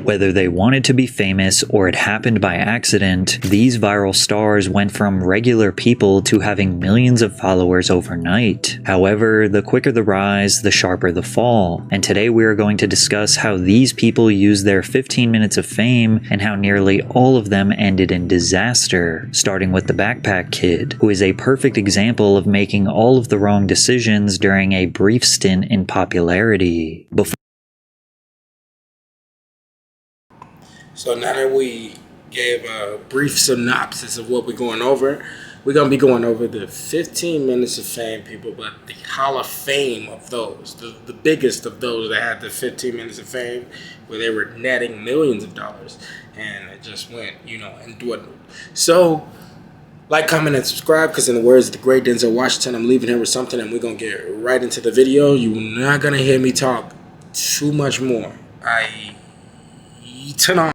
Whether they wanted to be famous or it happened by accident, these viral stars went from regular people to having millions of followers overnight. However, the quicker the rise, the sharper the fall. And today we are going to discuss how these people used their 15 minutes of fame and how nearly all of them ended in disaster, starting with the Backpack Kid, who is a perfect example of making all of the wrong decisions during a brief stint in popularity. So now that we gave a brief synopsis of what we're going over, we're going to be going over the 15 minutes of fame people, but the Hall of Fame of those, the biggest of those that had the 15 minutes of fame where they were netting millions of dollars, and it just went, and dwindled. So, like, comment, and subscribe, because in the words of the great Denzel Washington, I'm leaving here with something, and we're going to get right into the video. You're not going to hear me talk too much more. Turn on.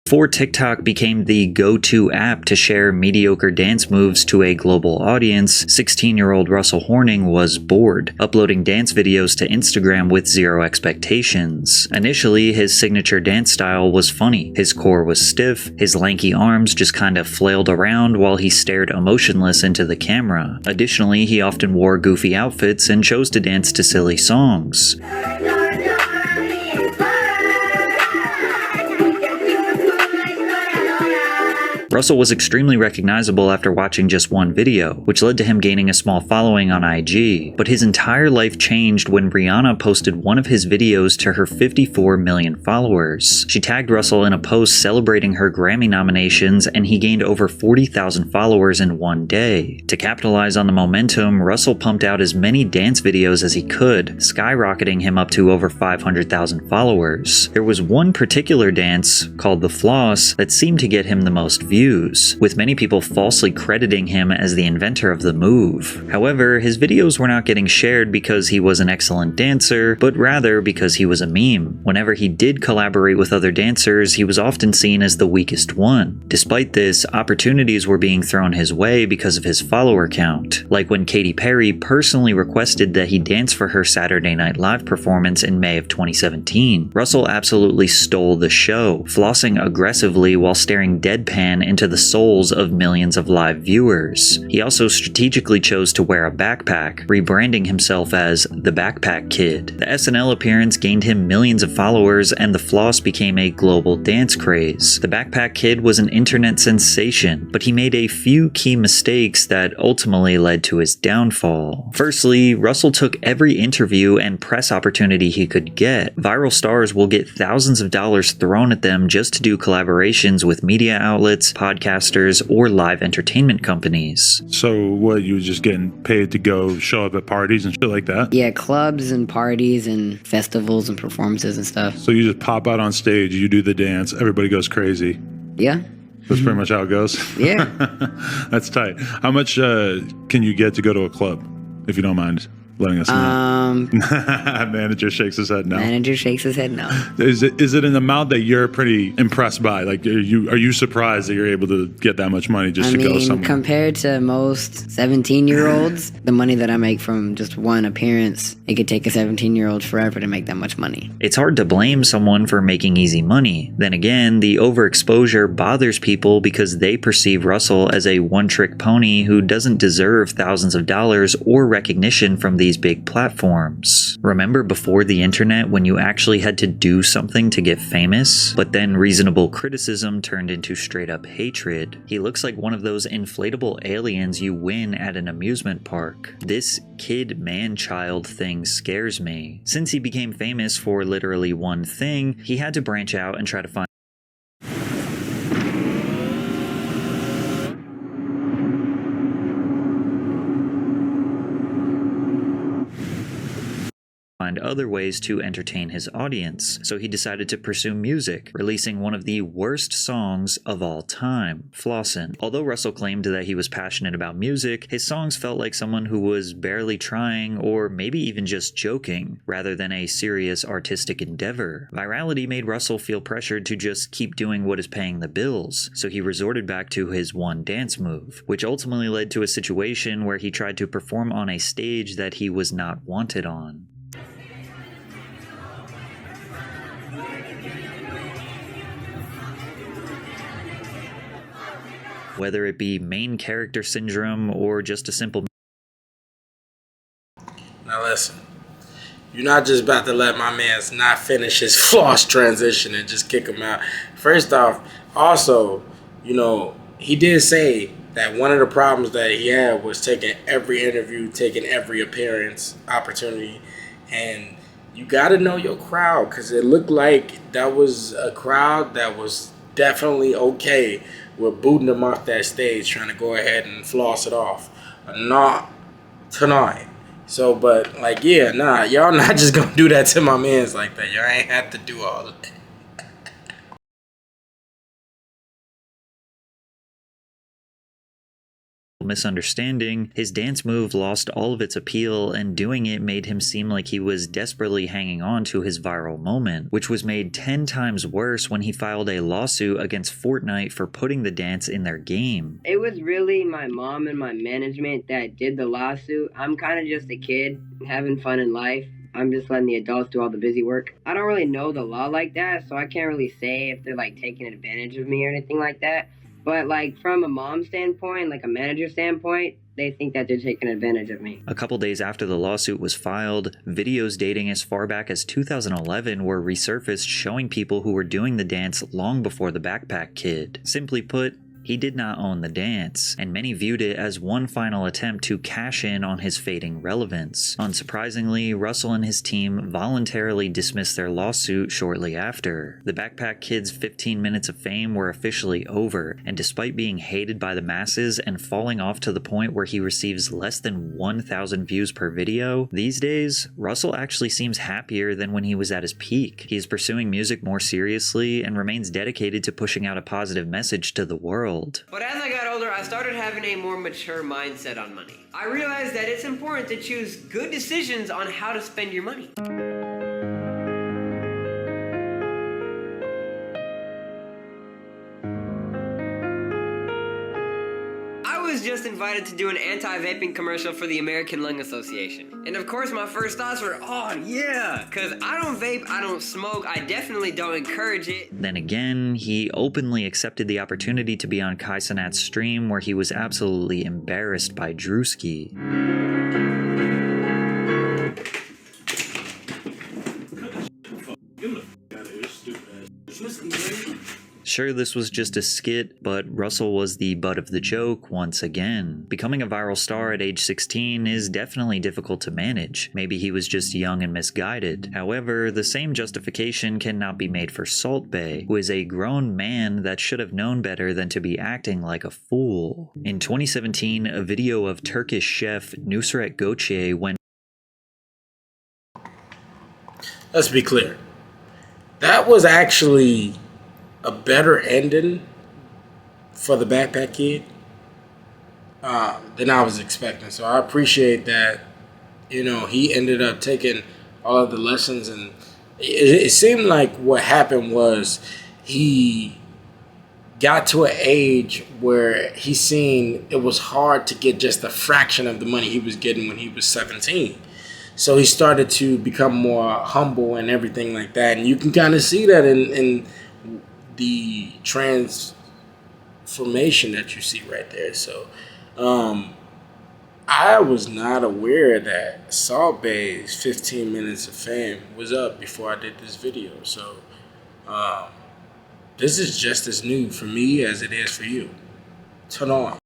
Before TikTok became the go-to app to share mediocre dance moves to a global audience, 16-year-old Russell Horning was bored, uploading dance videos to Instagram with zero expectations. Initially, his signature dance style was funny. His core was stiff, his lanky arms just kind of flailed around while he stared emotionless into the camera. Additionally, he often wore goofy outfits and chose to dance to silly songs. Russell was extremely recognizable after watching just one video, which led to him gaining a small following on IG, but his entire life changed when Rihanna posted one of his videos to her 54 million followers. She tagged Russell in a post celebrating her Grammy nominations, and he gained over 40,000 followers in one day. To capitalize on the momentum, Russell pumped out as many dance videos as he could, skyrocketing him up to over 500,000 followers. There was one particular dance, called the Floss, that seemed to get him the most views, with many people falsely crediting him as the inventor of the move. However, his videos were not getting shared because he was an excellent dancer, but rather because he was a meme. Whenever he did collaborate with other dancers, he was often seen as the weakest one. Despite this, opportunities were being thrown his way because of his follower count, like when Katy Perry personally requested that he dance for her Saturday Night Live performance in May of 2017. Russell absolutely stole the show, flossing aggressively while staring deadpan into the souls of millions of live viewers. He also strategically chose to wear a backpack, rebranding himself as the Backpack Kid. The SNL appearance gained him millions of followers, and the floss became a global dance craze. The Backpack Kid was an internet sensation, but he made a few key mistakes that ultimately led to his downfall. Firstly, Russell took every interview and press opportunity he could get. Viral stars will get thousands of dollars thrown at them just to do collaborations with media outlets, podcasters, or live entertainment companies. So what, you were just getting paid to go show up at parties and shit like that? Yeah, clubs and parties and festivals and performances and stuff. So you just pop out on stage, you do the dance, everybody goes crazy. Yeah. That's pretty much how it goes? Yeah. That's tight. How much can you get to go to a club, if you don't mind letting us know? Manager shakes his head no. Manager shakes his head no. Is it an amount that you're pretty impressed by? Like, are you surprised that you're able to get that much money just to go somewhere? Compared to most 17-year-olds, the money that I make from just one appearance, it could take a 17-year-old forever to make that much money. It's hard to blame someone for making easy money. Then again, the overexposure bothers people because they perceive Russell as a one-trick pony who doesn't deserve thousands of dollars or recognition from these big platforms. Remember before the internet when you actually had to do something to get famous? But then reasonable criticism turned into straight up hatred. He looks like one of those inflatable aliens you win at an amusement park. This kid man-child thing scares me. Since he became famous for literally one thing, he had to branch out and try to find find other ways to entertain his audience, so he decided to pursue music, releasing one of the worst songs of all time, Flossin'. Although Russell claimed that he was passionate about music, his songs felt like someone who was barely trying or maybe even just joking, rather than a serious artistic endeavor. Virality made Russell feel pressured to just keep doing what is paying the bills, so he resorted back to his one dance move, which ultimately led to a situation where he tried to perform on a stage that he was not wanted on. Whether it be main character syndrome or just a simple... Now listen, you're not just about to let my man's not finish his floss transition and just kick him out. First off, also, he did say that one of the problems that he had was taking every interview, taking every appearance opportunity, and you got to know your crowd, because it looked like that was a crowd that was definitely okay with booting him off that stage, trying to go ahead and floss it off. Not tonight. So, but y'all not just gonna do that to my mans like that. Y'all ain't have to do all of that. Misunderstanding, his dance move lost all of its appeal, and doing it made him seem like he was desperately hanging on to his viral moment, which was made 10 times worse when he filed a lawsuit against Fortnite for putting the dance in their game. It was really my mom and my management that did the lawsuit. I'm kind of just a kid having fun in life. I'm just letting the adults do all the busy work. I don't really know the law like that, so I can't really say if they're taking advantage of me or anything like that. But from a mom standpoint, a manager standpoint, they think that they're taking advantage of me. A couple days after the lawsuit was filed, videos dating as far back as 2011 were resurfaced showing people who were doing the dance long before the Backpack Kid. Simply put, he did not own the dance, and many viewed it as one final attempt to cash in on his fading relevance. Unsurprisingly, Russell and his team voluntarily dismissed their lawsuit shortly after. The Backpack Kid's 15 minutes of fame were officially over, and despite being hated by the masses and falling off to the point where he receives less than 1,000 views per video, these days, Russell actually seems happier than when he was at his peak. He is pursuing music more seriously and remains dedicated to pushing out a positive message to the world. But as I got older, I started having a more mature mindset on money. I realized that it's important to choose good decisions on how to spend your money. I was just invited to do an anti-vaping commercial for the American Lung Association. And of course my first thoughts were, oh yeah, because I don't vape, I don't smoke, I definitely don't encourage it. Then again, he openly accepted the opportunity to be on Kai Cenat's stream where he was absolutely embarrassed by Drewski. Sure, this was just a skit, but Russell was the butt of the joke once again. Becoming a viral star at age 16 is definitely difficult to manage. Maybe he was just young and misguided. However, the same justification cannot be made for Salt Bae, who is a grown man that should have known better than to be acting like a fool. In 2017, a video of Turkish chef Nusret Göçe went... Let's be clear. That was actually a better ending for the Backpack Kid than I was expecting. So I appreciate that, he ended up taking all of the lessons, and it seemed like what happened was he got to an age where he seen it was hard to get just a fraction of the money he was getting when he was 17. So he started to become more humble and everything like that. And you can kind of see that in the transformation that you see right there. So I was not aware that Salt Bae's 15 minutes of fame was up before I did this video. So this is just as new for me as it is for you. Turn on.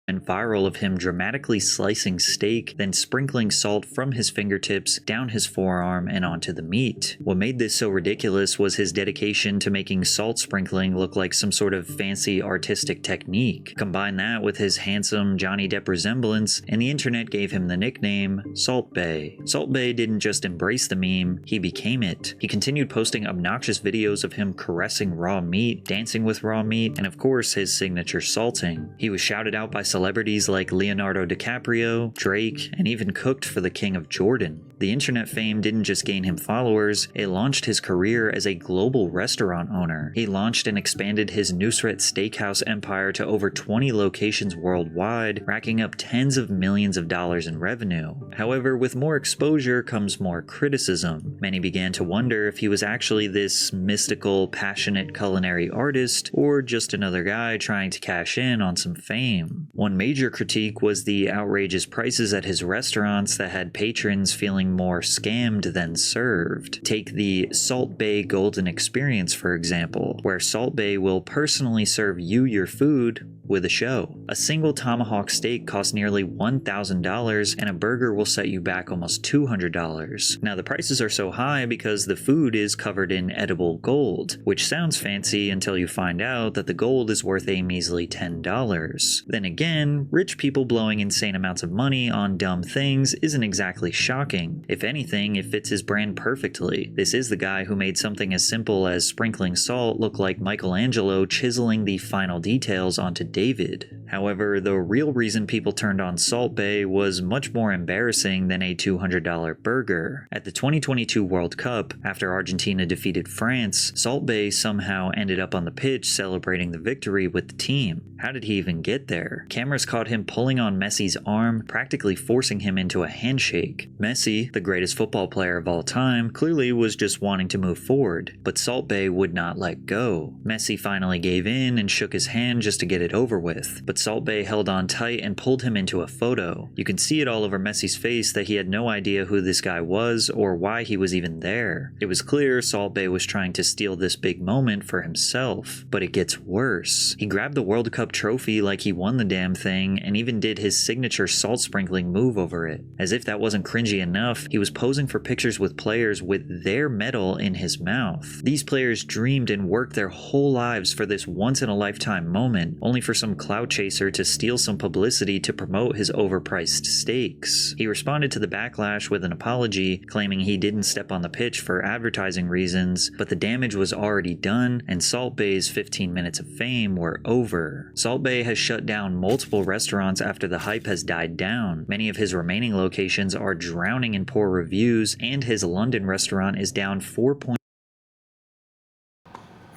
and viral of him dramatically slicing steak, then sprinkling salt from his fingertips down his forearm and onto the meat. What made this so ridiculous was his dedication to making salt sprinkling look like some sort of fancy artistic technique. Combine that with his handsome Johnny Depp resemblance, and the internet gave him the nickname Salt Bae. Salt Bae didn't just embrace the meme, he became it. He continued posting obnoxious videos of him caressing raw meat, dancing with raw meat, and of course his signature salting. He was shouted out by celebrities like Leonardo DiCaprio, Drake, and even cooked for the King of Jordan. The internet fame didn't just gain him followers, it launched his career as a global restaurant owner. He launched and expanded his Nusret Steakhouse empire to over 20 locations worldwide, racking up tens of millions of dollars in revenue. However, with more exposure comes more criticism. Many began to wonder if he was actually this mystical, passionate culinary artist, or just another guy trying to cash in on some fame. One major critique was the outrageous prices at his restaurants that had patrons feeling more scammed than served. Take the Salt Bae Golden Experience, for example, where Salt Bae will personally serve you your food with a show. A single tomahawk steak costs nearly $1,000 and a burger will set you back almost $200. Now the prices are so high because the food is covered in edible gold, which sounds fancy until you find out that the gold is worth a measly $10. Then again, rich people blowing insane amounts of money on dumb things isn't exactly shocking. If anything, it fits his brand perfectly. This is the guy who made something as simple as sprinkling salt look like Michelangelo chiseling the final details onto David. However, the real reason people turned on Salt Bae was much more embarrassing than a $200 burger. At the 2022 World Cup, after Argentina defeated France, Salt Bae somehow ended up on the pitch celebrating the victory with the team. How did he even get there? Cameras caught him pulling on Messi's arm, practically forcing him into a handshake. Messi, the greatest football player of all time, clearly was just wanting to move forward, but Salt Bae would not let go. Messi finally gave in and shook his hand just to get it over with, but Salt Bae held on tight and pulled him into a photo. You can see it all over Messi's face that he had no idea who this guy was or why he was even there. It was clear Salt Bae was trying to steal this big moment for himself, but it gets worse. He grabbed the World Cup trophy like he won the damn thing and even did his signature salt sprinkling move over it. As if that wasn't cringy enough, he was posing for pictures with players with their medal in his mouth. These players dreamed and worked their whole lives for this once-in-a-lifetime moment, only for some clout chaser to steal some publicity to promote his overpriced steaks. He responded to the backlash with an apology, claiming he didn't step on the pitch for advertising reasons, but the damage was already done and Salt Bae's 15 minutes of fame were over. Salt Bae has shut down multiple restaurants after the hype has died down. Many of his remaining locations are drowning in poor reviews, and his London restaurant is down 4.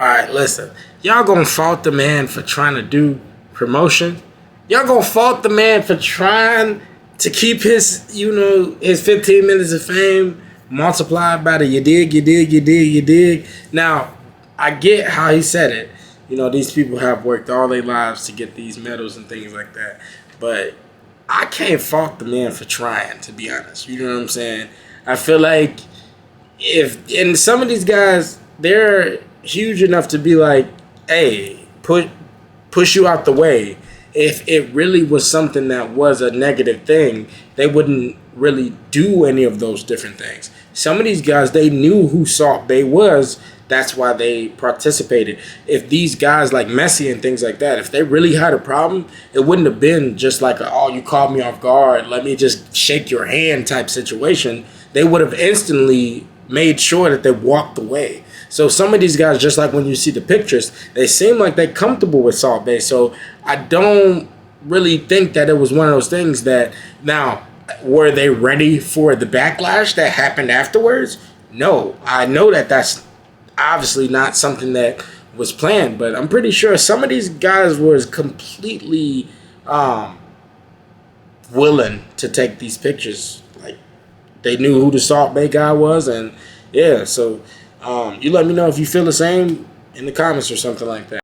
Alright, listen. Y'all gonna fault the man for trying to do promotion? Y'all gonna fault the man for trying to keep his, his 15 minutes of fame multiplied by the you dig. Now, I get how he said it. These people have worked all their lives to get these medals and things like that. But I can't fault the man for trying, to be honest. You know what I'm saying? I feel like and some of these guys, they're huge enough to be like, hey, push you out the way. If it really was something that was a negative thing, they wouldn't really do any of those different things. Some of these guys, they knew who Salt Bae was. That's why they participated. If these guys like Messi and things like that, if they really had a problem, it wouldn't have been just like oh, you caught me off guard, let me just shake your hand type situation. They would have instantly made sure that they walked away. So some of these guys, just like when you see the pictures, they seem like they're comfortable with Salt Bae. So I don't really think that it was one of those things that, now, were they ready for the backlash that happened afterwards? No. I know that that's obviously not something that was planned, but I'm pretty sure some of these guys was completely willing to take these pictures. Like, they knew who the Salt Bae guy was, and yeah, so you let me know if you feel the same in the comments or something like that.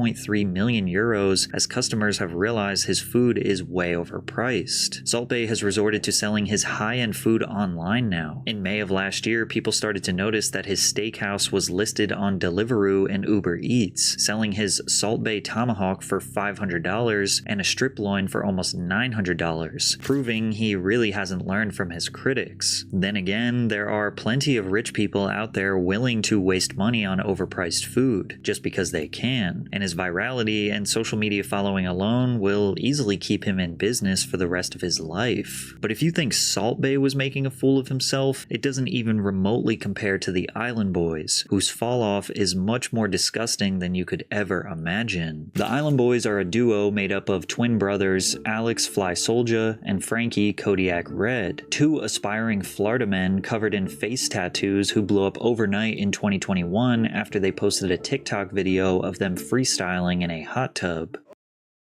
6.3 million euros as customers have realized his food is way overpriced. Salt Bae has resorted to selling his high-end food online now. In May of last year, people started to notice that his steakhouse was listed on Deliveroo and Uber Eats, selling his Salt Bae tomahawk for $500 and a strip loin for almost $900, proving he really hasn't learned from his critics. Then again, there are plenty of rich people out there willing to waste money on overpriced food just because they can, and his virality and social media following alone will easily keep him in business for the rest of his life. But if you think Salt Bae was making a fool of himself, it doesn't even remotely compare to the Island Boys, whose fall off is much more disgusting than you could ever imagine. The Island Boys are a duo made up of twin brothers Alex Fly Soldier and Frankie Kodiak Red, two aspiring Florida men covered in face tattoos who blew up overnight in 2021 after they posted a TikTok video of them freestyling in a hot tub.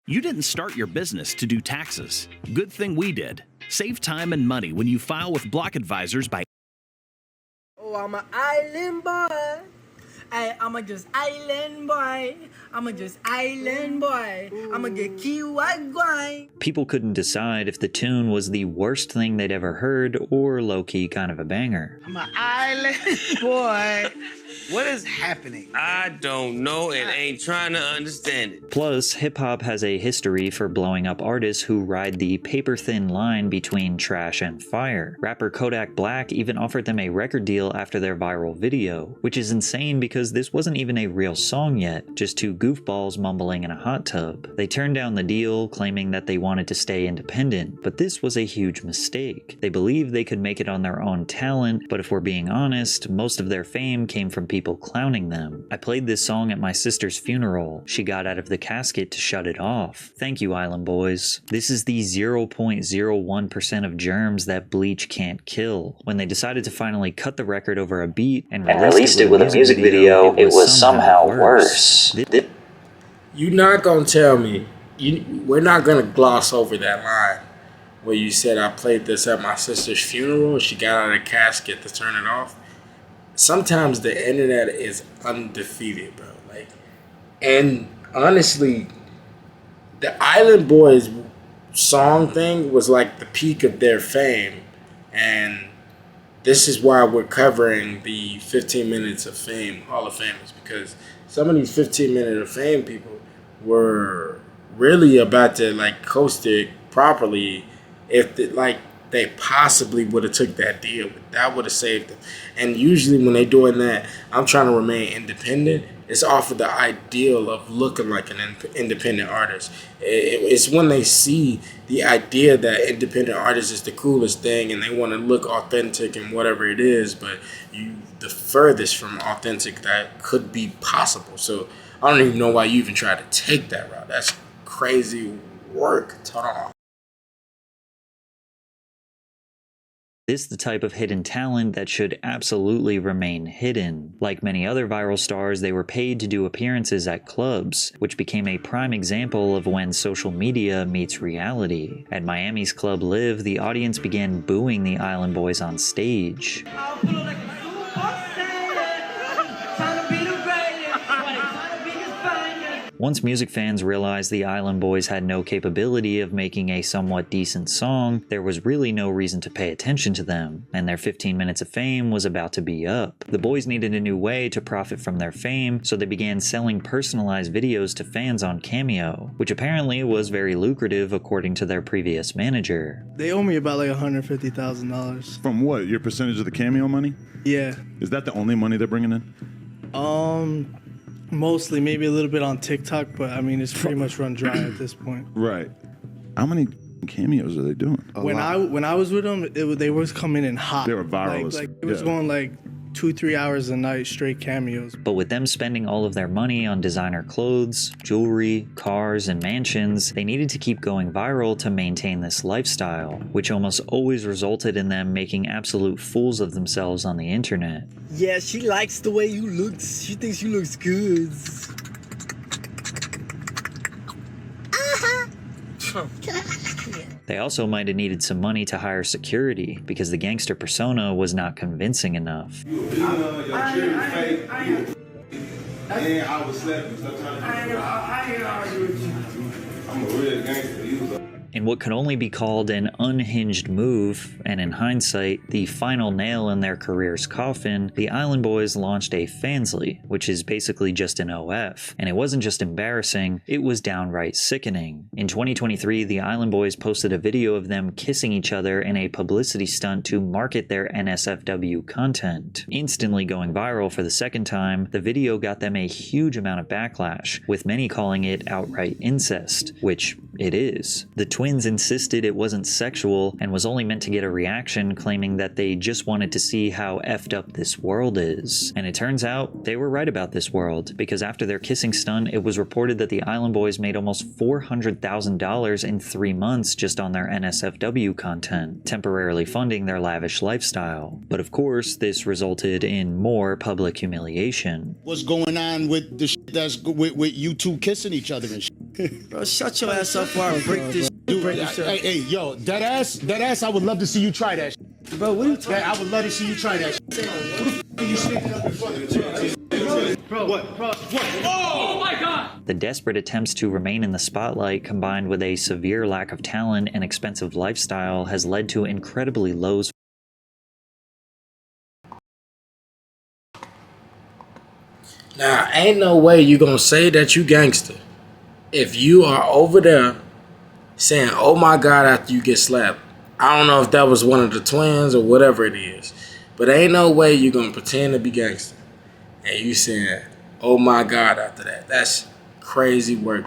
You didn't start your business to do taxes. Good thing we did. Save time and money when you file with Block Advisors by... Oh, I'm an island boy. I'm a just island boy. I'm a just island boy. I'm a get Kiwi guy. People couldn't decide if the tune was the worst thing they'd ever heard or low-key kind of a banger. I'm an island boy. What is happening? I don't know and ain't trying to understand it. Plus, hip-hop has a history for blowing up artists who ride the paper-thin line between trash and fire. Rapper Kodak Black even offered them a record deal after their viral video, which is insane because this wasn't even a real song yet, just two goofballs mumbling in a hot tub. They turned down the deal, claiming that they wanted to stay independent, but this was a huge mistake. They believed they could make it on their own talent, but if we're being honest, most of their fame came from people clowning them. I played this song at my sister's funeral. She got out of the casket to shut it off. Thank you, Island Boys. This is the 0.01% of germs that bleach can't kill. When they decided to finally cut the record over a beat and released it with a music video, it was somehow worse. You're not gonna tell me, we're not gonna gloss over that line where you said I played this at my sister's funeral and she got out of the casket to turn it off. Sometimes the internet is undefeated, bro. And honestly, the Island Boys song thing was like the peak of their fame, and this is why we're covering the 15 Minutes of Fame Hall of Famers, because some of these 15 Minutes of Fame people were really about to coast it properly if they possibly would have took that deal. That would have saved them. And usually when they're doing that, I'm trying to remain independent. It's off of the ideal of looking like an independent artist. It's when they see the idea that independent artist is the coolest thing and they want to look authentic and whatever it is, but the furthest from authentic that could be possible. So I don't even know why you even try to take that route. That's crazy work. Hold This is the type of hidden talent that should absolutely remain hidden. Like many other viral stars, they were paid to do appearances at clubs, which became a prime example of when social media meets reality. At Miami's Club Live, the audience began booing the Island Boys on stage. Once music fans realized the Island Boys had no capability of making a somewhat decent song, there was really no reason to pay attention to them, and their 15 minutes of fame was about to be up. The boys needed a new way to profit from their fame, so they began selling personalized videos to fans on Cameo, which apparently was very lucrative according to their previous manager. They owe me about like $150,000. From what? Your percentage of the Cameo money? Yeah. Is that the only money they're bringing in? Mostly, maybe a little bit on TikTok, but I mean, it's pretty much run dry at this point. Right. How many cameos are they doing? When I was with them, they was coming in hot. They were viral. It was going like 2-3 hours a night straight cameos. But with them spending all of their money on designer clothes, jewelry, cars, and mansions, they needed to keep going viral to maintain this lifestyle, which almost always resulted in them making absolute fools of themselves on the internet. Yeah, she likes the way you look. She thinks you looks good. They also might have needed some money to hire security because the gangster persona was not convincing enough. And I was slapping. I ain't argue with you. I'm a real gangster. You was In what could only be called an unhinged move, and in hindsight, the final nail in their career's coffin, the Island Boys launched a Fansly, which is basically just an OF. And it wasn't just embarrassing, it was downright sickening. In 2023, the Island Boys posted a video of them kissing each other in a publicity stunt to market their NSFW content. Instantly going viral for the second time, the video got them a huge amount of backlash, with many calling it outright incest, which it is. The twins insisted it wasn't sexual and was only meant to get a reaction, claiming that they just wanted to see how effed up this world is. And it turns out they were right about this world, because after their kissing stunt, it was reported that the Island Boys made almost $400,000 in 3 months just on their NSFW content, temporarily funding their lavish lifestyle. But of course, this resulted in more public humiliation. What's going on with the shit that's with you two kissing each other and shit? Bro, shut your ass up before I break this. Dude, hey, yo, that ass, I would love to see you try that shit. Bro, what are you talking about? I would love to see you try that shit. Who the f*** are you sneaking up in front of the Bro, what? Oh my God! The desperate attempts to remain in the spotlight, combined with a severe lack of talent and expensive lifestyle, has led to incredibly low. Now, ain't no way you gonna say that you gangster if you are over there saying, oh my God, after you get slapped. I don't know if that was one of the twins or whatever it is, but ain't no way you gonna pretend to be gangster and you saying, oh my God, after that. That's crazy work.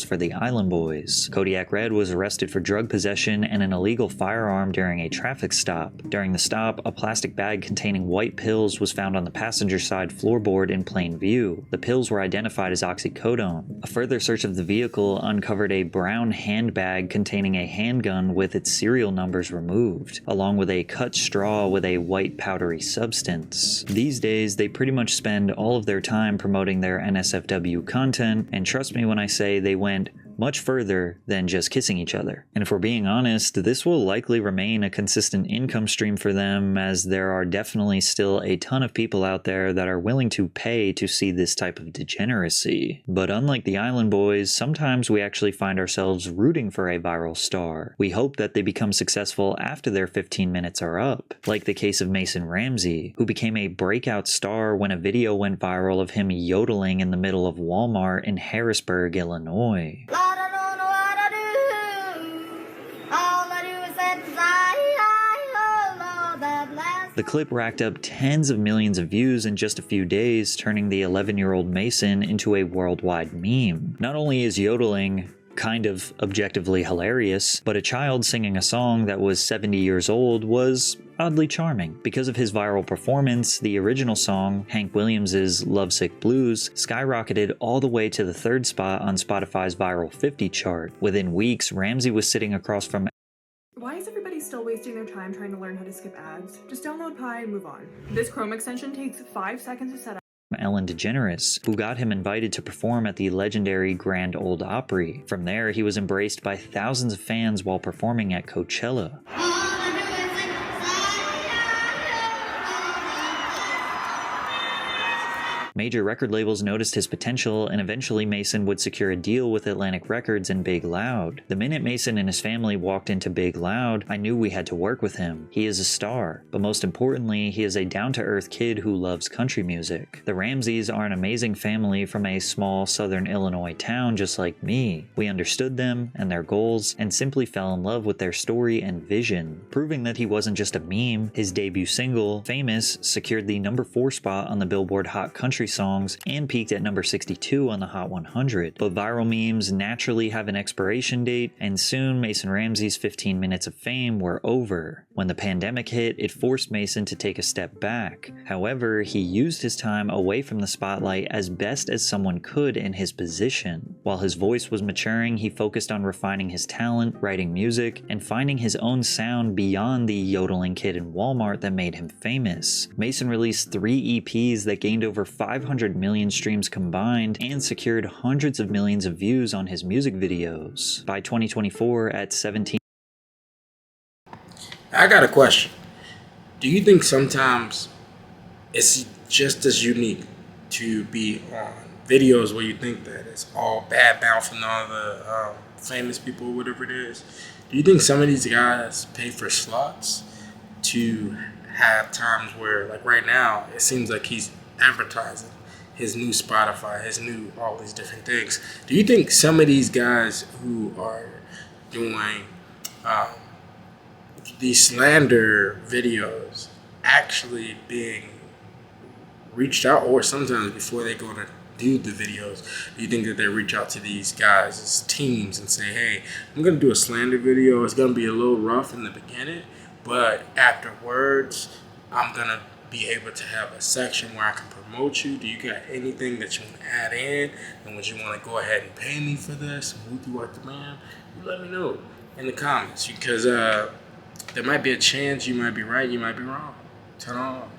For the Island Boys. Kodiak Red was arrested for drug possession and an illegal firearm during a traffic stop. During the stop, a plastic bag containing white pills was found on the passenger side floorboard in plain view. The pills were identified as oxycodone. A further search of the vehicle uncovered a brown handbag containing a handgun with its serial numbers removed, along with a cut straw with a white powdery substance. These days, they pretty much spend all of their time promoting their NSFW content, and trust me when I say they went much further than just kissing each other. And if we're being honest, this will likely remain a consistent income stream for them, as there are definitely still a ton of people out there that are willing to pay to see this type of degeneracy. But unlike the Island Boys, sometimes we actually find ourselves rooting for a viral star. We hope that they become successful after their 15 minutes are up, like the case of Mason Ramsey, who became a breakout star when a video went viral of him yodeling in the middle of Walmart in Harrisburg, Illinois. The clip racked up tens of millions of views in just a few days, turning the 11-year-old Mason into a worldwide meme. Not only is yodeling kind of objectively hilarious, but a child singing a song that was 70 years old was oddly charming. Because of his viral performance, the original song, Hank Williams' Lovesick Blues, skyrocketed all the way to the 3rd spot on Spotify's Viral 50 chart. Within weeks, Ramsey was sitting across from... Why is everybody still wasting their time trying to learn how to skip ads? Just download Pi and move on. This Chrome extension takes 5 seconds to set up. Ellen DeGeneres, who got him invited to perform at the legendary Grand Ole Opry. From there, he was embraced by thousands of fans while performing at Coachella. Major record labels noticed his potential, and eventually Mason would secure a deal with Atlantic Records and Big Loud. The minute Mason and his family walked into Big Loud, I knew we had to work with him. He is a star, but most importantly, he is a down-to-earth kid who loves country music. The Ramseys are an amazing family from a small southern Illinois town just like me. We understood them and their goals, and simply fell in love with their story and vision. Proving that he wasn't just a meme, his debut single, Famous, secured the number 4 spot on the Billboard Hot Country Songs and peaked at number 62 on the Hot 100. But viral memes naturally have an expiration date, and soon Mason Ramsey's 15 minutes of fame were over. When the pandemic hit, it forced Mason to take a step back. However, he used his time away from the spotlight as best as someone could in his position. While his voice was maturing, he focused on refining his talent, writing music, and finding his own sound beyond the yodeling kid in Walmart that made him famous. Mason released 3 EPs that gained over 500 million streams combined and secured hundreds of millions of views on his music videos. By 2024, at 17. I got a question. Do you think sometimes it's just as unique to be on videos where you think that it's all bad mouthing all the famous people, whatever it is. Do you think some of these guys pay for slots to have times where, like right now, it seems like he's advertising his new Spotify, his new all these different things. Do you think some of these guys who are doing these slander videos actually being reached out, or sometimes before they go to do the videos, do you think that they reach out to these guys as teams and say, hey, I'm going to do a slander video. It's going to be a little rough in the beginning, but afterwards, I'm going to be able to have a section where I can promote you. Do you got anything that you want to add in? And would you want to go ahead and pay me for this? Would you like the man? You let me know in the comments, because there might be a chance you might be right, you might be wrong. Turn on.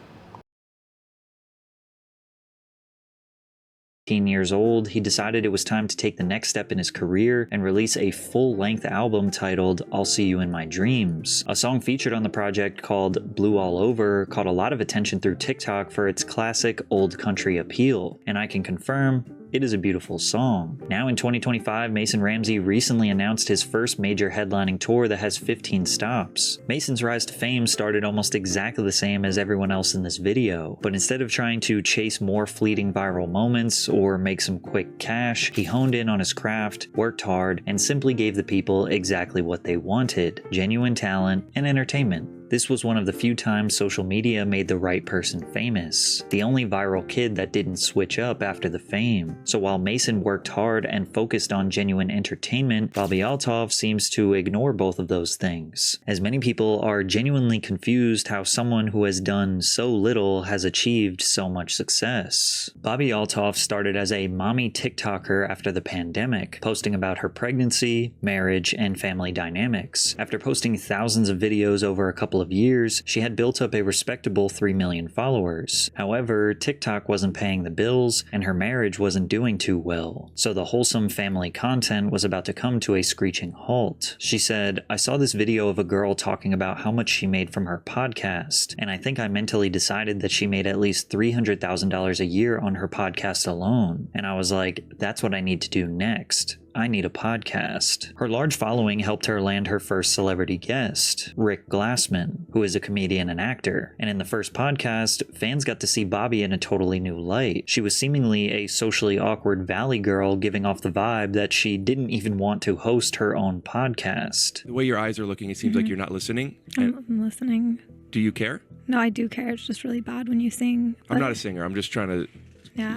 18 years old, he decided it was time to take the next step in his career and release a full-length album titled I'll See You in My Dreams. A song featured on the project called Blue All Over caught a lot of attention through TikTok for its classic old country appeal, and I can confirm it is a beautiful song. Now in 2025, Mason Ramsey recently announced his first major headlining tour that has 15 stops. Mason's rise to fame started almost exactly the same as everyone else in this video, but instead of trying to chase more fleeting viral moments or make some quick cash, he honed in on his craft, worked hard, and simply gave the people exactly what they wanted: genuine talent and entertainment. This was one of the few times social media made the right person famous, the only viral kid that didn't switch up after the fame. So while Mason worked hard and focused on genuine entertainment, Bobby Althoff seems to ignore both of those things, as many people are genuinely confused how someone who has done so little has achieved so much success. Bobby Althoff started as a mommy TikToker after the pandemic, posting about her pregnancy, marriage, and family dynamics. After posting thousands of videos over a couple of years, she had built up a respectable 3 million followers. However, TikTok wasn't paying the bills, and her marriage wasn't doing too well, so the wholesome family content was about to come to a screeching halt. She said, "I saw this video of a girl talking about how much she made from her podcast, and I think I mentally decided that she made at least $300,000 a year on her podcast alone, and I was like, that's what I need to do next. I need a podcast." Her large following helped her land her first celebrity guest, Rick Glassman, who is a comedian and actor. And in the first podcast, fans got to see Bobby in a totally new light. She was seemingly a socially awkward valley girl, giving off the vibe that she didn't even want to host her own podcast. The way your eyes are looking, it seems like you're not listening. I'm listening. Do you care? No, I do care. It's just really bad when you sing. I'm not a singer. I'm just trying to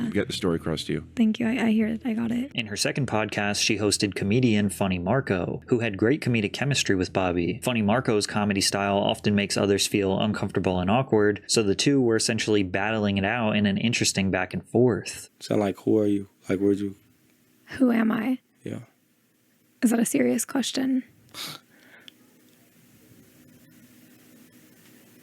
get the story across to you. Thank you. I hear it. I got it. In her second podcast, she hosted comedian Funny Marco, who had great comedic chemistry with Bobby. Funny Marco's comedy style often makes others feel uncomfortable and awkward, so the two were essentially battling it out in an interesting back and forth. So like, who are you? Like, where'd you? Who am I? Yeah. Is that a serious question?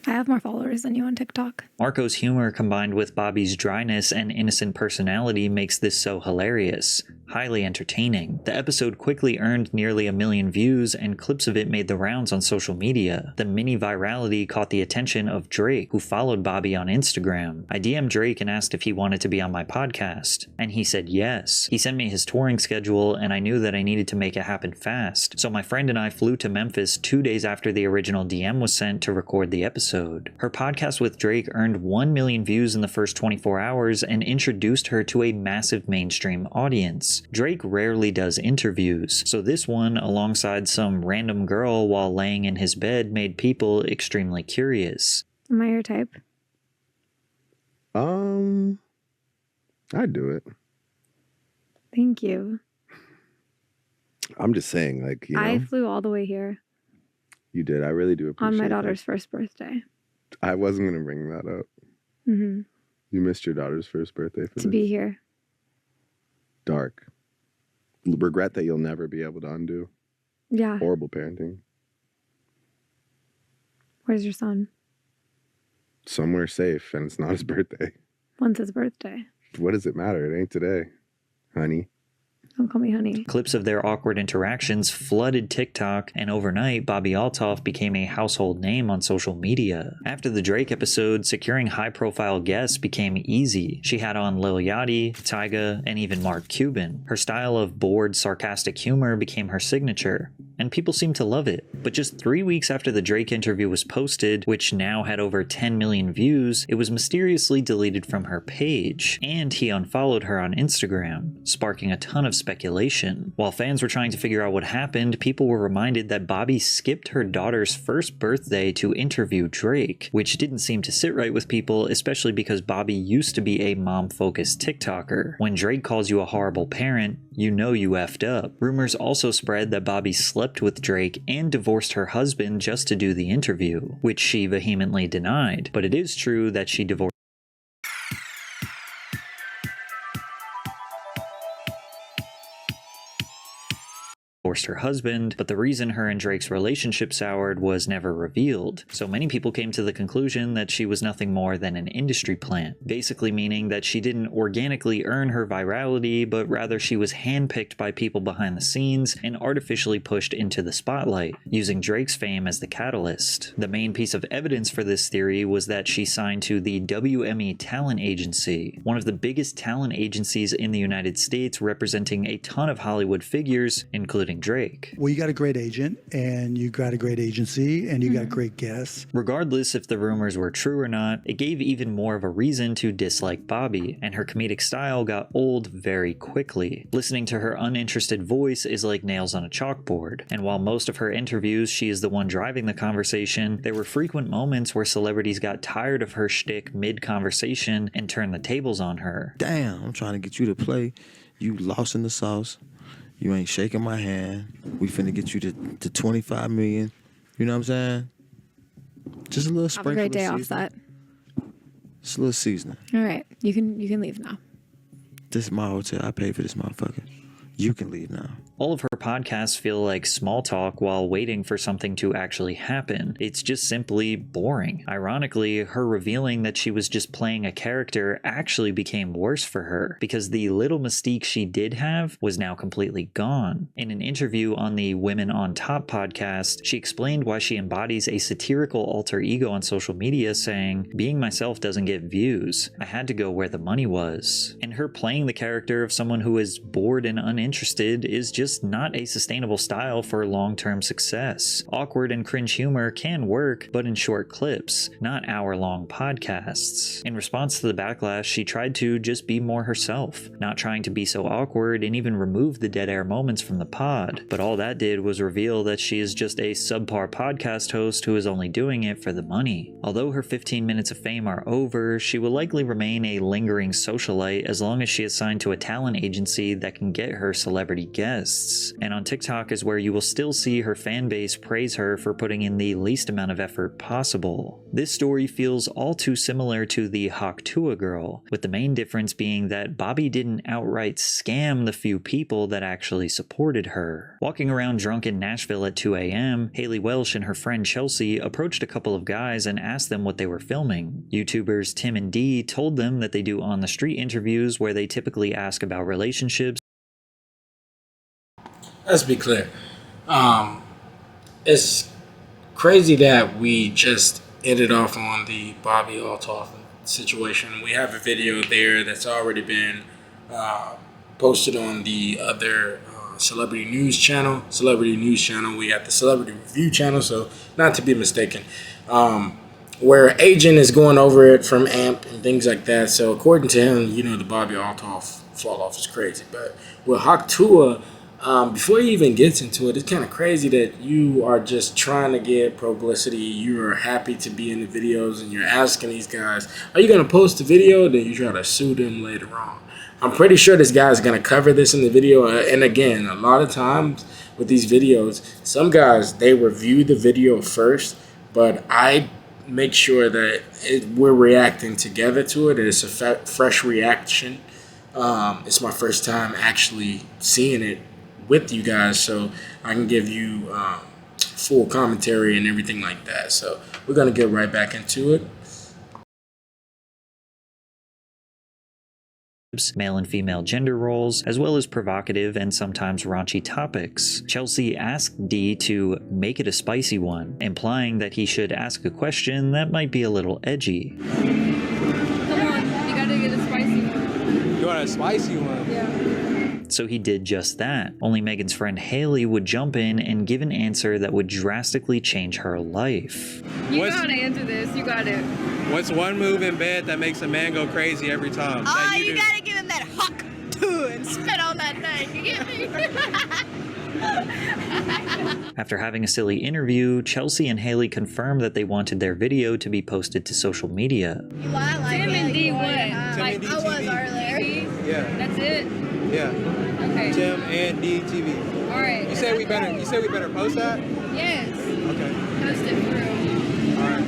I have more followers than you on TikTok. Marco's humor combined with Bobby's dryness and innocent personality makes this so hilarious, highly entertaining. The episode quickly earned nearly 1 million views, and clips of it made the rounds on social media. The mini virality caught the attention of Drake, who followed Bobby on Instagram. I DM'd Drake and asked if he wanted to be on my podcast, and he said yes. He sent me his touring schedule, and I knew that I needed to make it happen fast. So my friend and I flew to Memphis 2 days after the original DM was sent to record the episode. Her podcast with Drake earned 1 million views in the first 24 hours and introduced her to a massive mainstream audience. Drake rarely does interviews, so this one, alongside some random girl while laying in his bed, made people extremely curious. Am I your type? I'd do it. Thank you. I'm just saying, like, you know. I flew all the way here. You did. I really do appreciate on my that. daughter's first birthday. I wasn't going to bring that up. Mm-hmm. You missed your daughter's first birthday for To be here. Dark. Regret that you'll never be able to undo. Yeah. Horrible parenting. Where's your son? Somewhere safe, and it's not his birthday. When's his birthday? What does it matter? It ain't today, honey. Don't call me honey. Clips of their awkward interactions flooded TikTok, and overnight, Bobbi Althoff became a household name on social media. After the Drake episode, securing high-profile guests became easy. She had on Lil Yachty, Tyga, and even Mark Cuban. Her style of bored, sarcastic humor became her signature, and people seemed to love it. But just 3 weeks after the Drake interview was posted, which now had over 10 million views, it was mysteriously deleted from her page, and he unfollowed her on Instagram, sparking a ton of speculation. While fans were trying to figure out what happened, people were reminded that Bobbi skipped her daughter's first birthday to interview Drake, which didn't seem to sit right with people, especially because Bobbi used to be a mom-focused TikToker. When Drake calls you a horrible parent, you know you effed up. Rumors also spread that Bobbi slept with Drake and divorced her husband just to do the interview, which she vehemently denied. But it is true that she divorced her husband, but the reason her and Drake's relationship soured was never revealed. So many people came to the conclusion that she was nothing more than an industry plant, basically meaning that she didn't organically earn her virality, but rather she was handpicked by people behind the scenes and artificially pushed into the spotlight, using Drake's fame as the catalyst. The main piece of evidence for this theory was that she signed to the WME Talent Agency, one of the biggest talent agencies in the United States, representing a ton of Hollywood figures, including Drake. Well, you got a great agent, and you got a great agency, and you got great guests. Regardless if the rumors were true or not, it gave even more of a reason to dislike Bobbi, and her comedic style got old very quickly. Listening to her uninterested voice is like nails on a chalkboard, and while most of her interviews she is the one driving the conversation, there were frequent moments where celebrities got tired of her shtick mid-conversation and turned the tables on her. Damn, I'm trying to get you to play. You lost in the sauce. You ain't shaking my hand. We finna get you to 25 million. You know what I'm saying? Just a little sprinkle. Have a great day, Offset. Just a little seasoning. All right, you can leave now. This is my hotel. I paid for this motherfucker. You can leave now. All of her podcasts feel like small talk while waiting for something to actually happen. It's just simply boring. Ironically, her revealing that she was just playing a character actually became worse for her, because the little mystique she did have was now completely gone. In an interview on the Women on Top podcast, she explained why she embodies a satirical alter ego on social media, saying, "Being myself doesn't get views. I had to go where the money was." And her playing the character of someone who is bored and uninterested is just not a sustainable style for long-term success. Awkward and cringe humor can work, but in short clips, not hour-long podcasts. In response to the backlash, she tried to just be more herself, not trying to be so awkward, and even remove the dead air moments from the pod. But all that did was reveal that she is just a subpar podcast host who is only doing it for the money. Although her 15 minutes of fame are over, she will likely remain a lingering socialite as long as she is signed to a talent agency that can get her celebrity guests. And on TikTok is where you will still see her fan base praise her for putting in the least amount of effort possible. This story feels all too similar to the Hawk Tuah girl, with the main difference being that Bobbi didn't outright scam the few people that actually supported her. Walking around drunk in Nashville at 2 a.m., Haley Welsh and her friend Chelsea approached a couple of guys and asked them what they were filming. YouTubers Tim and Dee told them that they do on-the-street interviews where they typically ask about relationships. Let's be clear. It's crazy that we just ended off on the Bobbi Althoff situation. We have a video there that's already been posted on the other Celebrity News channel. We have the Celebrity Review channel, so not to be mistaken. Where Agent is going over it from AMP and things like that. So according to him, the Bobbi Althoff fall off is crazy. But with Hawk Tuah, before he even gets into it, it's kind of crazy that you are just trying to get publicity. You are happy to be in the videos, and you're asking these guys, are you going to post the video? Then you try to sue them later on. I'm pretty sure this guy's going to cover this in the video. And again, a lot of times with these videos, some guys, they review the video first, but I make sure that we're reacting together to it. It's a fresh reaction. It's my first time actually seeing it with you guys, so I can give you full commentary and everything like that. So we're going to get right back into it. male and female gender roles, as well as provocative and sometimes raunchy topics. Chelsea asked Dee to make it a spicy one, implying that he should ask a question that might be a little edgy. Come on, you gotta get a spicy one. You want a spicy one? Yeah. So he did just that, only Megan's friend Haley would jump in and give an answer that would drastically change her life. You gotta answer this, you got it. What's one move in bed that makes a man go crazy every time? Oh, you gotta give him that huck to and spit on that thing. You get me? After having a silly interview, Chelsea and Haley confirmed that they wanted their video to be posted to social media. You lie like Tim and D what? Like I was earlier. Yeah. That's it? Yeah. Okay. Tim and D TV. All right. You said we better post that? Yes. Okay. Post it through. All right.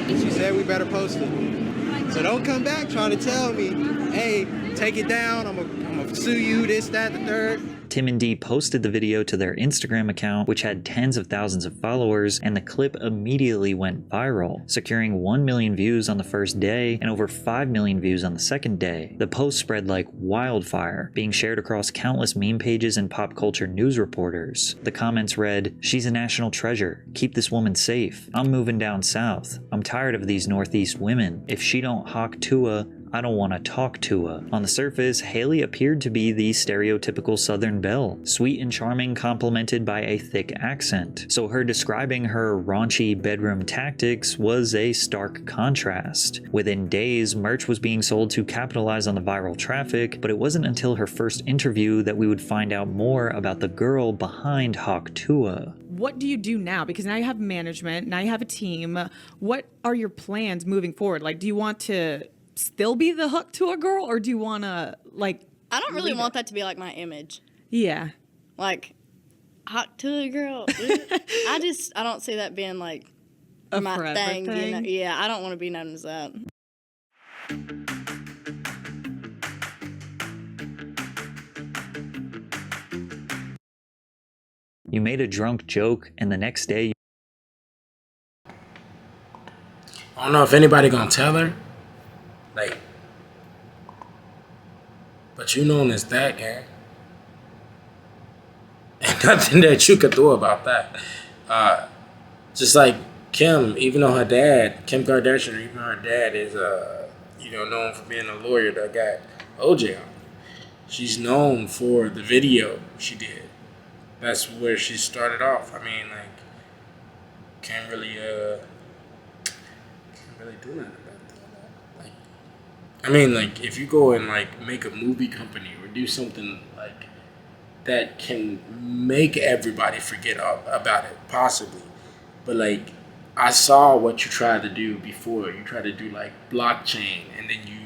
She said we better post it. So don't come back trying to tell me, hey, take it down. I'm gonna sue you. This, that, the third. Tim and Dee posted the video to their Instagram account, which had tens of thousands of followers, and the clip immediately went viral, securing 1 million views on the first day and over 5 million views on the second day. The post spread like wildfire, being shared across countless meme pages and pop culture news reporters. The comments read, "She's a national treasure. Keep this woman safe. I'm moving down south. I'm tired of these Northeast women. If she don't hawk Tua, I don't want to talk to her." On the surface, Haley appeared to be the stereotypical Southern belle, sweet and charming complemented by a thick accent. So her describing her raunchy bedroom tactics was a stark contrast. Within days, merch was being sold to capitalize on the viral traffic, but it wasn't until her first interview that we would find out more about the girl behind Hawk Tua. What do you do now? Because now you have management, now you have a team. What are your plans moving forward? Like, do you want to still be the hook to a girl, or do you want to, like... I don't really want that to be, like, my image. Yeah. Like, hook to a girl. I don't see that being, like, a my thing. thing. You know? Yeah, I don't want to be known as that. You made a drunk joke, and the next day... I don't know if anybody gonna tell her. Like, but you known as that, gang. And nothing that you could do about that. Just like Kim, even though her dad, Kim Kardashian, even though her dad is, known for being a lawyer that got OJ on. She's known for the video she did. That's where she started off. I mean, like, can't really do nothing about that. Like, I mean, like, if you go and, like, make a movie company or do something, like, that can make everybody forget about it, possibly. But, like, I saw what you tried to do before. You tried to do, like, blockchain, and then you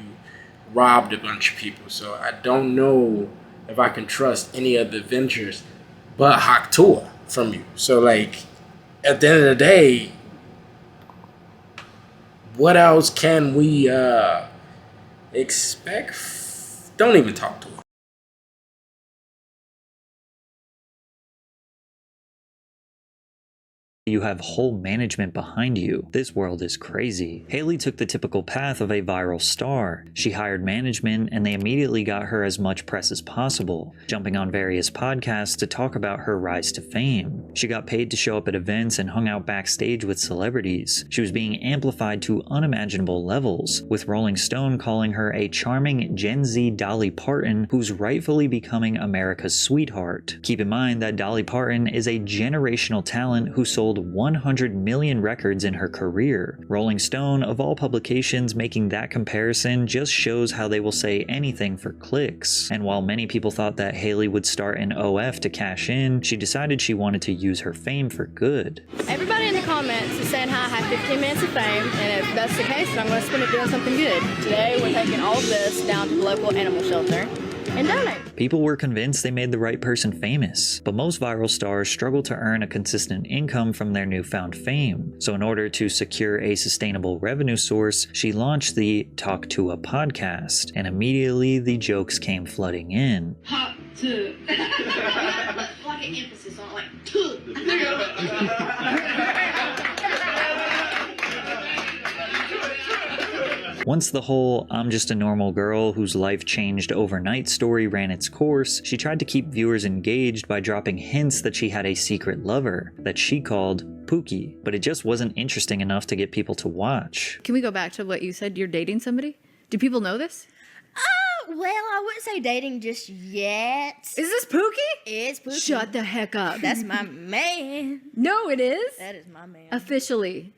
robbed a bunch of people. So I don't know if I can trust any other ventures but Hawk Tua from you. So, like, at the end of the day, what else can we expect? Don't even talk to her. You have whole management behind you. This world is crazy. Haley took the typical path of a viral star. She hired management and they immediately got her as much press as possible, jumping on various podcasts to talk about her rise to fame. She got paid to show up at events and hung out backstage with celebrities. She was being amplified to unimaginable levels, with Rolling Stone calling her a charming Gen Z Dolly Parton who's rightfully becoming America's sweetheart. Keep in mind that Dolly Parton is a generational talent who sold 100 million records in her career. Rolling Stone, of all publications, making that comparison just shows how they will say anything for clicks. And while many people thought that Haley would start an OF to cash in, she decided she wanted to use her fame for good. Everybody in the comments is saying how I have 15 minutes of fame, and if that's the case, then I'm going to spend it doing something good. Today, we're taking all of this down to the local animal shelter and donate. People were convinced they made the right person famous, but most viral stars struggle to earn a consistent income from their newfound fame. So in order to secure a sustainable revenue source, she launched the Talk Tua podcast, and immediately the jokes came flooding in. Hot to. Like an emphasis on like to. Once the whole "I'm just a normal girl whose life changed overnight" story ran its course, she tried to keep viewers engaged by dropping hints that she had a secret lover that she called Pookie, but it just wasn't interesting enough to get people to watch. Can we go back to what you said? You're dating somebody? Do people know this? Well, I wouldn't say dating just yet. Is this Pookie? It's Pookie. Shut the heck up. That's my man. No, it is. That is my man. Officially.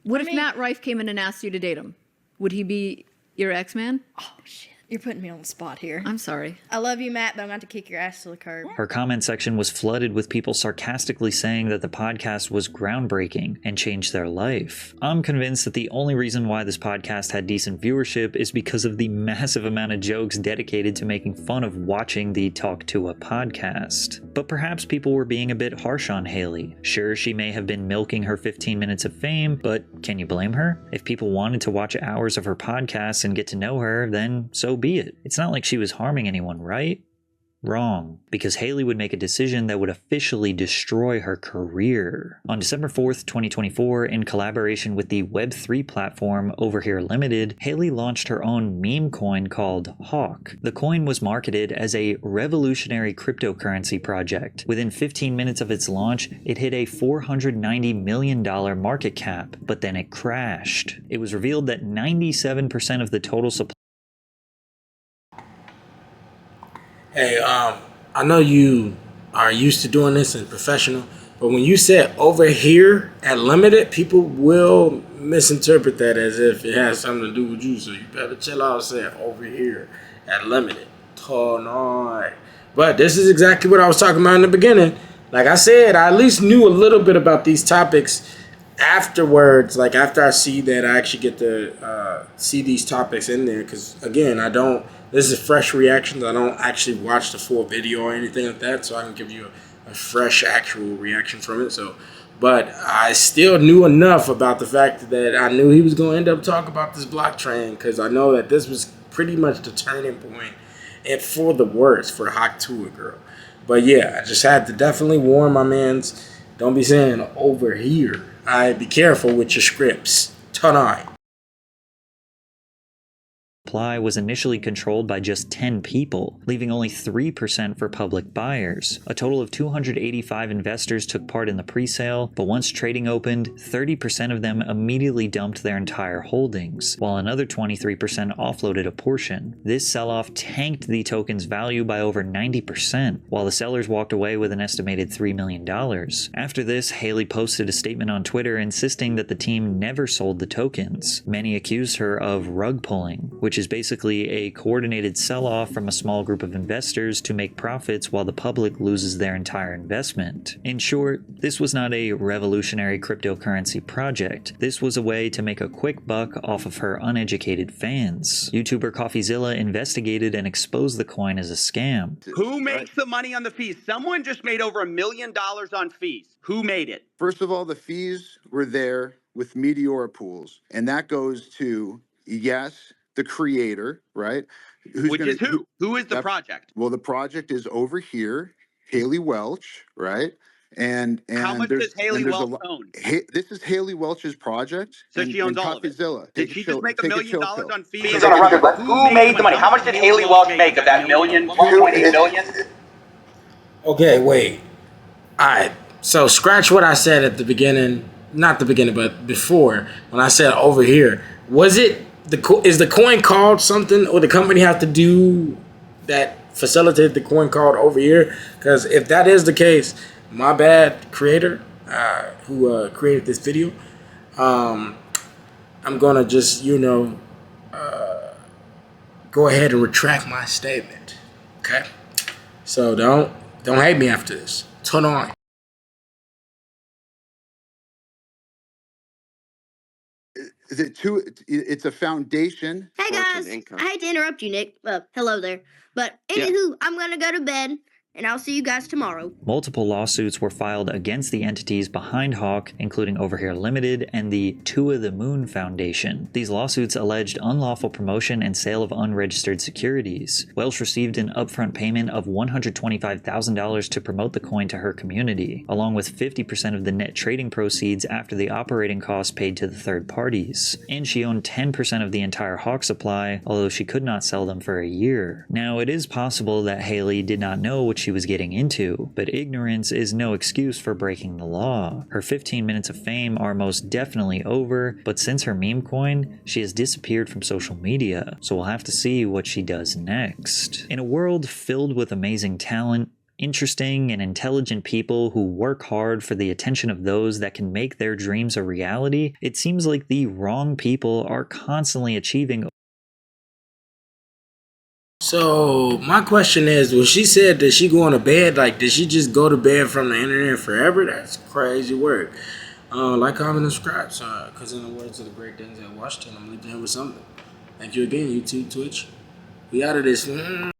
What if Matt Rife came in and asked you to date him? Would he be your ex-man? Oh, shit. You're putting me on the spot here. I'm sorry. I love you, Matt, but I'm going to have to kick your ass to the curb. Her comment section was flooded with people sarcastically saying that the podcast was groundbreaking and changed their life. I'm convinced that the only reason why this podcast had decent viewership is because of the massive amount of jokes dedicated to making fun of watching the Talk to a podcast. But perhaps people were being a bit harsh on Haley. Sure, she may have been milking her 15 minutes of fame, but can you blame her? If people wanted to watch hours of her podcast and get to know her, then so be it. It's not like she was harming anyone, right? Wrong, because Haley would make a decision that would officially destroy her career. On December 4th, 2024, in collaboration with the Web3 platform Over Here Limited, Haley launched her own meme coin called Hawk. The coin was marketed as a revolutionary cryptocurrency project. Within 15 minutes of its launch, it hit a $490 million market cap, but then it crashed. It was revealed that 97% of the total supply. Hey, I know you are used to doing this and professional, but when you said Over Here at Limited, people will misinterpret that as if it has something to do with you. So you better chill out and say Over Here at Limited. Oh, no. But this is exactly what I was talking about in the beginning. Like I said, I at least knew a little bit about these topics afterwards, like after I see that I actually get to see these topics in there. Because, again, this is fresh reactions. I don't actually watch the full video or anything like that, so I can give you a fresh actual reaction from it. But I still knew enough about the fact that I knew he was going to end up talking about this blockchain, because I know that this was pretty much the turning point and for the worse for Hawk Tuah Girl. But yeah, I just had to definitely warn my mans, don't be saying Over Here. All right, be careful with your scripts. Tonight. Supply was initially controlled by just 10 people, leaving only 3% for public buyers. A total of 285 investors took part in the pre-sale, but once trading opened, 30% of them immediately dumped their entire holdings, while another 23% offloaded a portion. This sell-off tanked the token's value by over 90%, while the sellers walked away with an estimated $3 million. After this, Haley posted a statement on Twitter insisting that the team never sold the tokens. Many accused her of rug pulling, which is basically a coordinated sell-off from a small group of investors to make profits while the public loses their entire investment. In short, this was not a revolutionary cryptocurrency project. This was a way to make a quick buck off of her uneducated fans. YouTuber CoffeeZilla investigated and exposed the coin as a scam. Who makes the money on the fees? Someone just made over $1 million on fees. Who made it? First of all, the fees were there with Meteora Pools, and that goes to, yes, the creator, right? Which is who? Who is the project? Well, the project is Over Here, Haley Welch, right? And how much does Haley Welch own? This is Haley Welch's project. So she owns all of it. Did she just make $1 million on fees? Fees on a record, but who made the money? How much did Haley Welch make of that million, 1.8 million? Okay, wait. All right. So scratch what I said at the beginning. Not the beginning, but before, when I said Over Here. Was it is the coin called something, or the company have to do that facilitate the coin called Over Here? Because if that is the case, my bad, creator who created this video. I'm gonna just go ahead and retract my statement. Okay, so don't hate me after this. Turn on. It's a foundation. Hey guys, I hate to interrupt you, Nick. Hello there. But anywho, I'm gonna go to bed, and I'll see you guys tomorrow. Multiple lawsuits were filed against the entities behind Hawk, including Over Here Limited and the To the Moon Foundation. These lawsuits alleged unlawful promotion and sale of unregistered securities. Welsh received an upfront payment of $125,000 to promote the coin to her community, along with 50% of the net trading proceeds after the operating costs paid to the third parties. And she owned 10% of the entire Hawk supply, although she could not sell them for a year. Now, it is possible that Haley did not know what she was getting into, but ignorance is no excuse for breaking the law. Her 15 minutes of fame are most definitely over, but since her meme coin, she has disappeared from social media, so we'll have to see what she does next. In a world filled with amazing talent, interesting and intelligent people who work hard for the attention of those that can make their dreams a reality, it seems like the wrong people are constantly achieving. So my question is, when she said that she going to bed, like, did she just go to bed from the internet forever? That's crazy work. Like, comment, and subscribe. Because in the words of the great Denzel Washington, I'm leaving him with something. Thank you again, YouTube, Twitch. We out of this.